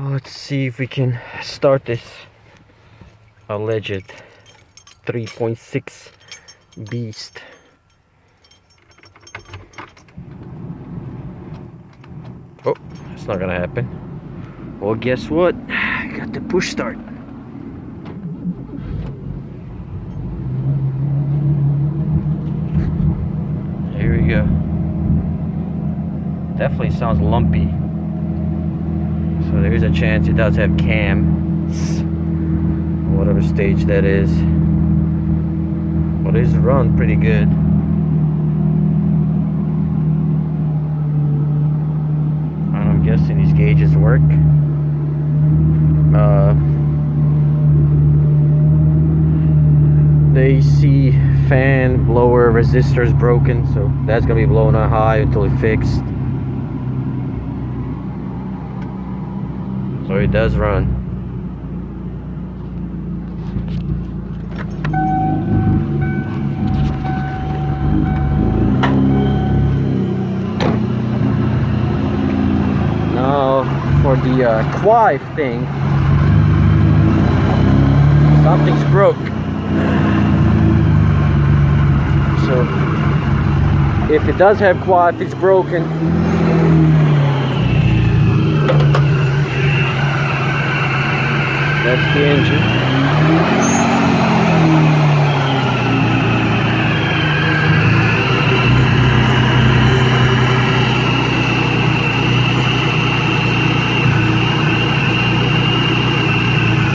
Let's see if we can start this alleged 3.6 beast. Oh, it's not gonna happen. Well, guess what? I got the push start. Here we go. Definitely sounds lumpy. So there's a chance it does have cams, whatever stage that is. Well, it's run pretty good. And I'm guessing these gauges work. The AC fan blower resistor is broken, so that's gonna be blowing on high until it's fixed. So it does run. Now for the quiet thing, something's broke. So if it does have quiet, it's broken. That's the engine.